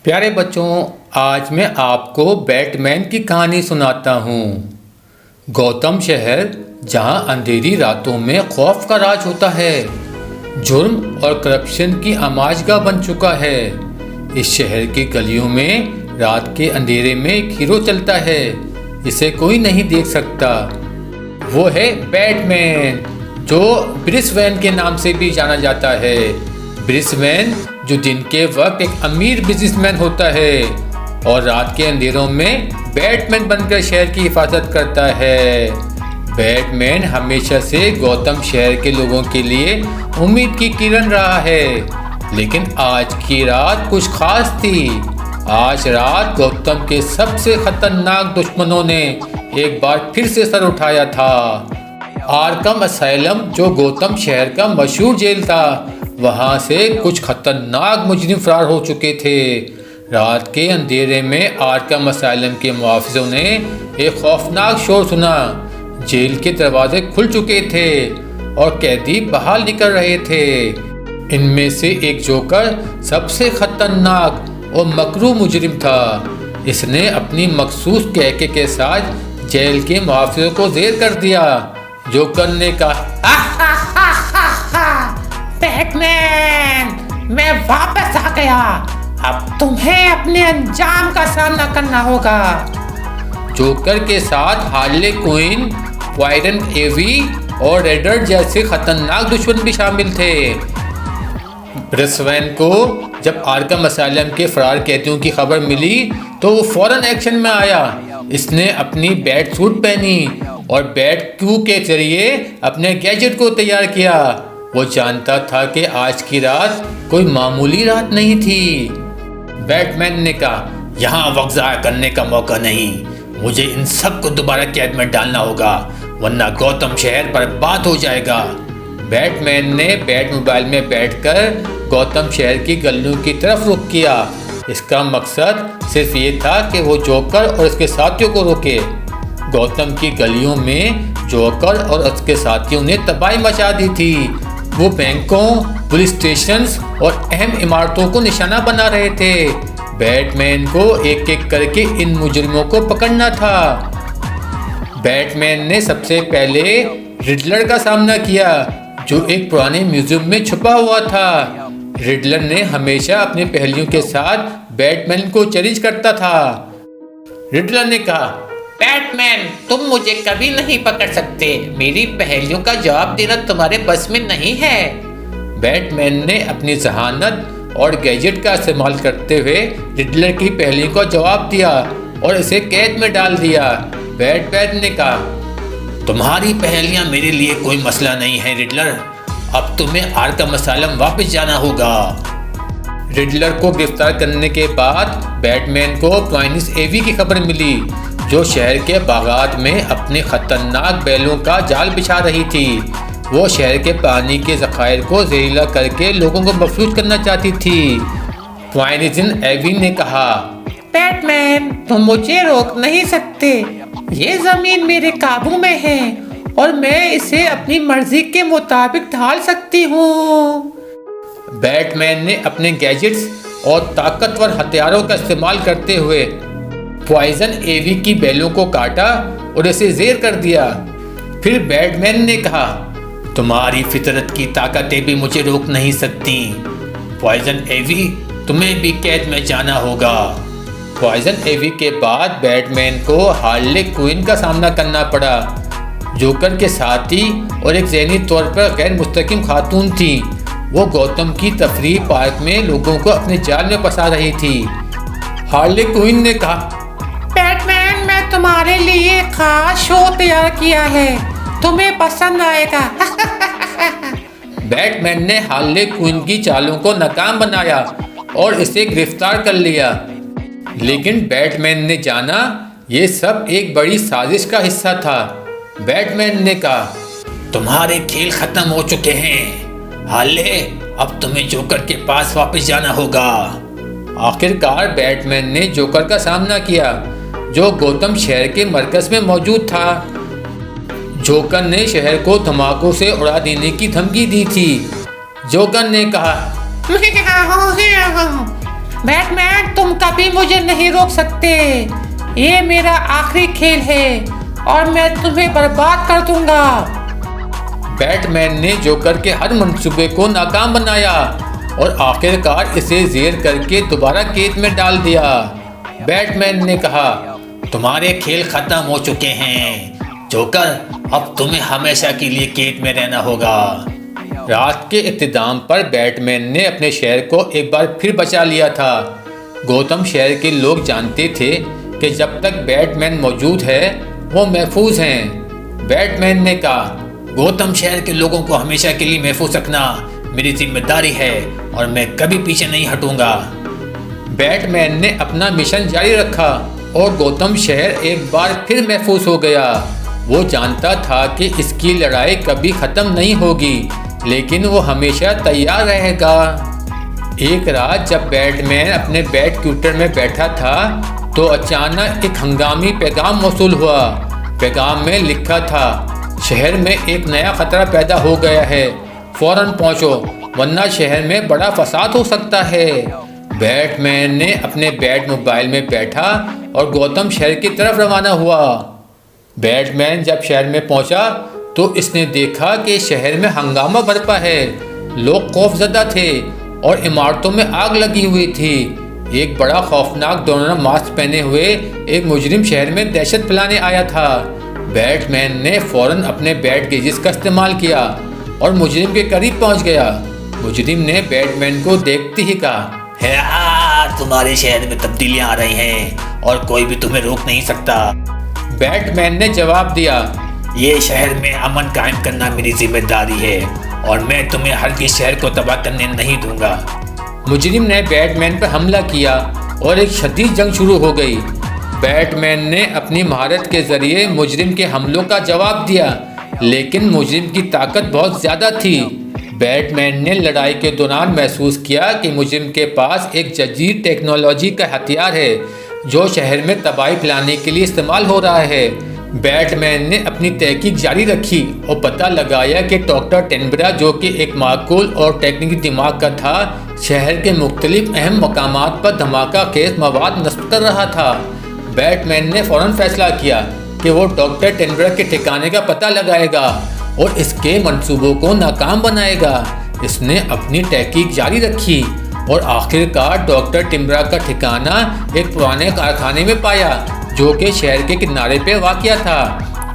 प्यारे बच्चों, आज मैं आपको बैटमैन की कहानी सुनाता हूँ। गौतम शहर जहाँ अंधेरी रातों में खौफ का राज होता है, जुर्म और करप्शन की आमाजगाह बन चुका है। इस शहर की गलियों में रात के अंधेरे में एक हीरो चलता है, इसे कोई नहीं देख सकता। वो है बैटमैन, जो ब्रिस वेन के नाम से भी जाना जाता है। ब्रिस वेन जो दिन के वक्त एक अमीर बिजनेसमैन होता है और रात के अंधेरों में बैटमैन बनकर शहर की हिफाजत करता है। बैटमैन हमेशा से गौतम शहर के लोगों के लिए उम्मीद की किरण रहा है, लेकिन आज की रात कुछ खास थी। आज रात गौतम के सबसे खतरनाक दुश्मनों ने एक बार फिर से सर उठाया था। आर्कम असाइलम, जो गौतम शहर का मशहूर जेल था, वहां से कुछ खतरनाक मुजरिम फरार हो चुके थे। रात के अंधेरे में आर्कम असाइलम के मुहाफिजों ने एक खौफनाक शोर सुना। जेल के दरवाजे खुल चुके थे और कैदी बाहर निकल रहे थे। इनमें से एक जोकर सबसे खतरनाक और मकरू मुजरिम था। इसने अपनी मखसूस कहके के साथ जेल के मुहाफिजों को जेर कर दिया। जोकर ने कहा, बैटमैन, मैं वापस आ गया। अब तुम्हें अपने अंजाम का सामना करना होगा। जोकर के साथ हार्ले क्विन, पॉइजन एवी और रेडर जैसे खतरनाक दुश्मन भी शामिल थे। ब्रिस वेन को जब आर्कम असाइलम के फरार कैदियों की खबर मिली तो वो फौरन एक्शन में आया। इसने अपनी बैट सूट पहनी और बैट क्यू के जरिए अपने गैजेट को तैयार किया। वो जानता था कि आज की रात कोई मामूली रात नहीं थी। बैटमैन ने कहा, यहाँ वक्त ज़ाया करने का मौका नहीं। मुझे इन सबको दोबारा कैद में डालना होगा, वरना गौतम शहर बर्बाद हो जाएगा। बैटमैन ने बैट मोबाइल में बैठकर गौतम शहर की गलियों की तरफ रुख किया। इसका मकसद सिर्फ ये था कि वो जोकर और उसके साथियों को रोके। गौतम की गलियों में जोकर और उसके साथियों ने तबाही मचा दी थी। वो बैंकों, पुलिस स्टेशंस और अहम इमारतों को निशाना बना रहे थे। बैटमैन को एक एक करके इन मुजरिमों को पकड़ना था। बैटमैन ने सबसे पहले रिडलर का सामना किया, जो एक पुराने म्यूजियम में छुपा हुआ था। रिडलर ने हमेशा अपने पहेलियों के साथ बैटमैन को चैलेंज करता था। रिडलर ने कहा, बैटमैन, तुम मुझे कभी नहीं पकड़ सकते। मेरी पहेलियों का जवाब देना तुम्हारे बस में नहीं है। बैटमैन ने अपनी जहानत और गैजेट का इस्तेमाल करते हुए रिडलर की पहेलियों का जवाब दिया और इसे कैद में डाल दिया। बैटमैन ने कहा, तुम्हारी पहेलियां मेरे लिए कोई मसला नहीं है रिडलर। अब तुम्हें आर्कम असाइलम वापस जाना होगा। रिडलर को गिरफ्तार करने के बाद बैटमैन को पॉइजन एवी की खबर मिली, जो शहर के बागात में अपने खतरनाक बैलों का जाल बिछा रही थी। वो शहर के पानी के ज़खायर को जहरीला करके लोगों को महफूज करना चाहती थी। पॉइजन एवी ने कहा, बैटमैन, तुम मुझे रोक नहीं सकते। ये जमीन मेरे काबू में है और मैं इसे अपनी मर्जी के मुताबिक ढाल सकती हूँ। बैटमैन ने अपने गैजेट्स और ताकतवर हथियारों का इस्तेमाल करते हुए पॉइजन एवी की बैलों को काटा और इसे जेर कर दिया। फिर बैटमैन ने कहा, तुम्हारी फितरत की ताकतें भी मुझे रोक नहीं सकती। पॉइजन एवी, तुम्हें भी कैद में जाना होगा। पॉइजन एवी के बाद बैटमैन को हार्ले क्विन का सामना करना पड़ा। जोकर के साथी और एक ज़हनी तौर पर गैर मुस्तकिम खातून थी। वो गौतम की तफरीह पार्क में लोगों को अपने जाल में फंसा रही थी। हार्ले क्विन ने कहा, बैटमैन, मैं तुम्हारे लिए एक खास शो तैयार किया है, तुम्हें पसंद आएगा। बैटमैन ने हार्ले क्विन की चालों को नाकाम बनाया और इसे गिरफ्तार कर लिया। लेकिन बैटमैन ने जाना ये सब एक बड़ी साजिश का हिस्सा था। बैटमैन ने कहा, तुम्हारे खेल खत्म हो चुके हैं हार्ले, अब तुम्हें जोकर के पास वापस जाना होगा। आखिरकार बैटमैन ने जोकर का सामना किया, जो गौतम शहर के मरकज में मौजूद था। जोकर ने शहर को धमाकों से उड़ा देने की धमकी दी थी। जोकर ने कहा, बैटमैन, तुम कभी मुझे नहीं रोक सकते। ये मेरा आखिरी खेल है और मैं तुम्हें बर्बाद कर दूंगा। बैटमैन ने जोकर के हर मंसूबे को नाकाम बनाया और आखिरकार इसे जेर करके दोबारा कैद में डाल दिया। बैटमैन ने कहा, तुम्हारे खेल खत्म हो चुके हैं जोकर, अब तुम्हें हमेशा के लिए कैद में रहना होगा। रात के इख्तिताम पर बैटमैन ने अपने शहर को एक बार फिर बचा लिया था। गौतम शहर के लोग जानते थे कि जब तक बैटमैन मौजूद है वो महफूज हैं। बैटमैन ने कहा, गौतम शहर के लोगों को हमेशा के लिए महफूज रखना मेरी जिम्मेदारी है और मैं कभी पीछे नहीं हटूंगा। बैटमैन ने अपना मिशन जारी रखा और गौतम शहर एक बार फिर महफूज हो गया। वो जानता था कि इसकी लड़ाई कभी ख़त्म नहीं होगी, लेकिन वो हमेशा तैयार रहेगा। एक रात जब बैटमैन अपने बैट क्यूटर में बैठा था तो अचानक एक हंगामी पैगाम मौसूल हुआ। पैगाम में लिखा था, शहर में एक नया खतरा पैदा हो गया है, फौरन पहुंचो वरना शहर में बड़ा फसाद हो सकता है। बैटमैन ने अपने बैट मोबाइल में बैठा और गौतम शहर की तरफ रवाना हुआ। बैटमैन जब शहर में पहुंचा तो इसने देखा कि शहर में हंगामा बरपा है। लोग खौफजदा थे और इमारतों में आग लगी हुई थी। एक बड़ा खौफनाक डोनर मास्क पहने हुए एक मुजरिम शहर में दहशत फैलाने आया था। बैटमैन ने फौरन अपने बैट गेजेस का इस्तेमाल किया और मुजरिम के करीब पहुंच गया। मुजरिम ने बैटमैन को देखते ही कहा, तुम्हारे शहर में तब्दीलियां आ रही हैं और कोई भी तुम्हें रोक नहीं सकता। बैटमैन ने जवाब दिया, ये शहर में अमन कायम करना मेरी जिम्मेदारी है और मैं तुम्हें हर किस शहर को तबाह करने नहीं दूंगा। मुजरिम ने बैटमैन पर हमला किया और एक शदीद जंग शुरू हो गई। बैटमैन ने अपनी महारत के जरिए मुजरिम के हमलों का जवाब दिया, लेकिन मुजरिम की ताकत बहुत ज़्यादा थी। बैटमैन ने लड़ाई के दौरान महसूस किया कि मुजरिम के पास एक जदीद टेक्नोलॉजी का हथियार है जो शहर में तबाही फैलाने के लिए इस्तेमाल हो रहा है। बैटमैन ने अपनी तहकीक जारी रखी और पता लगाया कि डॉक्टर टेनबरा, जो कि एक माकूल और टेक्निकी दिमाग का था, शहर के मुख्तलिफ अहम मकामात पर धमाका खेज मवाद नस्ब कर रहा था। बैटमैन ने फौरन फैसला किया कि वो डॉक्टर टेनबरा के ठिकाने का पता लगाएगा और इसके मंसूबों को नाकाम बनाएगा। इसने अपनी तहकीक जारी रखी और आखिरकार डॉक्टर टेनबरा का ठिकाना एक पुराने कारखाने में पाया जो कि शहर के किनारे पे वाक़या था।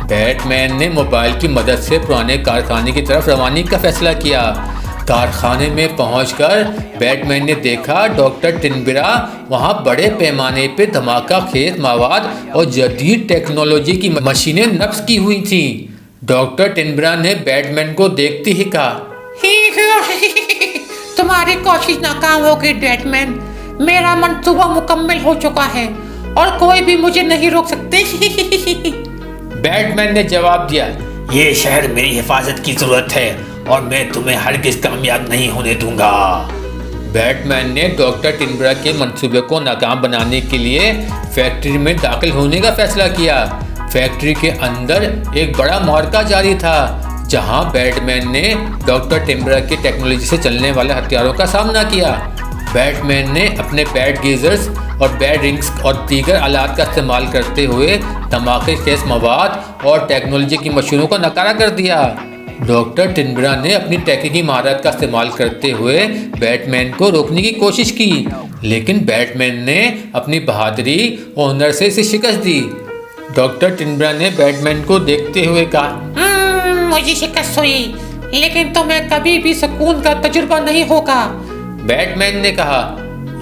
बैटमैन ने मोबाइल की मदद से पुराने कारखाने की तरफ रवानी का फैसला किया। कारखाने में पहुंचकर बैटमैन ने देखा डॉक्टर टेनबरा वहां बड़े पैमाने पे धमाका खेज मवाद और जदीद टेक्नोलॉजी की मशीनें नफ्स की हुई थी। डॉक्टर टेनबरा ने बैटमैन को देखते ही कहा, तुम्हारी कोशिश नाकाम हो गई बैटमैन। मेरा मंसूबा मुकम्मल हो चुका है और कोई भी मुझे नहीं रोक सकते। बैटमैन ने जवाब दिया, ये शहर मेरी हिफाजत की जरूरत है और मैं तुम्हें हरगिज़ कामयाब नहीं होने दूंगा। बैटमैन ने डॉक्टर टेनबरा के मंसूबे को नाकाम बनाने के लिए फैक्ट्री में दाखिल होने का फैसला किया। फैक्ट्री के अंदर एक बड़ा मार्का जारी था जहां बैटमैन ने डॉक्टर टेनबरा की टेक्नोलॉजी से चलने वाले हथियारों का सामना किया। बैटमैन ने अपने बैट गीजर्स और बैट रिंग्स और दीगर आलात का इस्तेमाल करते हुए धमाके खेज मवाद और टेक्नोलॉजी की मशीनों को नकारा कर दिया। डॉक्टर टेनबरा ने अपनी तकनीकी महारत का इस्तेमाल करते हुए बैटमैन को रोकने की कोशिश की, लेकिन बैटमैन ने अपनी बहादुरी और हुनर से इसे शिकस्त दी। डॉक्टर टेनबरा ने बैटमैन को देखते हुए कहा, मुझे शिकस्त हुई, लेकिन तुम्हें कभी भी सुकून का तजुर्बा नहीं होगा। बैटमैन ने कहा,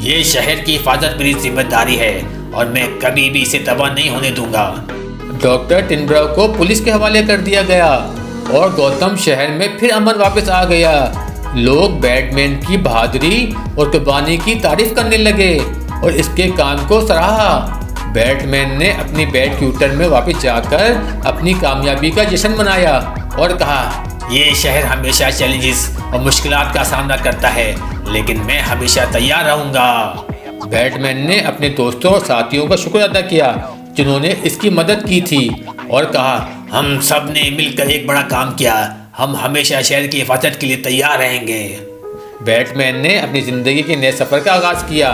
ये शहर की हिफाजत मेरी जिम्मेदारी है और मैं कभी भी इसे तबाह नहीं होने दूंगा। डॉक्टर टेनबरा को पुलिस के हवाले कर दिया गया और गौतम शहर में फिर अमन वापस आ गया। लोग बैटमैन की बहादुरी और कुर्बानी की तारीफ करने लगे और इसके काम को सराहा। बैटमैन ने अपनी बैट क्यूटर में वापस जाकर अपनी कामयाबी का जश्न मनाया और कहा, ये शहर हमेशा चैलेंजेस और मुश्किलात का सामना करता है, लेकिन मैं हमेशा तैयार रहूंगा। बैटमैन ने अपने दोस्तों और साथियों का शुक्र अदा किया जिन्होंने इसकी मदद की थी और कहा, हम सब ने मिलकर एक बड़ा काम किया, हम हमेशा शहर की हिफाजत के लिए तैयार रहेंगे। बैटमैन ने अपनी ज़िंदगी के नए सफ़र का आगाज़ किया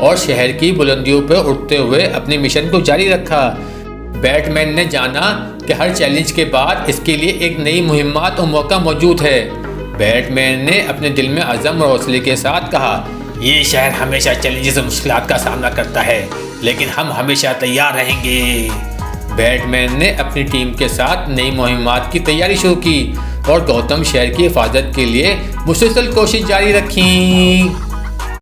और शहर की बुलंदियों पर उठते हुए अपने मिशन को जारी रखा। बैटमैन ने जाना कि हर चैलेंज के बाद इसके लिए एक नई मुहिम्मत और मौका मौजूद है। बैटमैन ने अपने दिल में अज़म और हौसले के साथ कहा, ये शहर हमेशा चैलेंजेस और मुश्किलात का सामना करता है, लेकिन हम हमेशा तैयार रहेंगे। बैटमैन ने अपनी टीम के साथ नई मुहिम्मत की तैयारी शुरू की और गौतम शहर की हिफाजत के लिए मुसलसल कोशिश जारी रखी।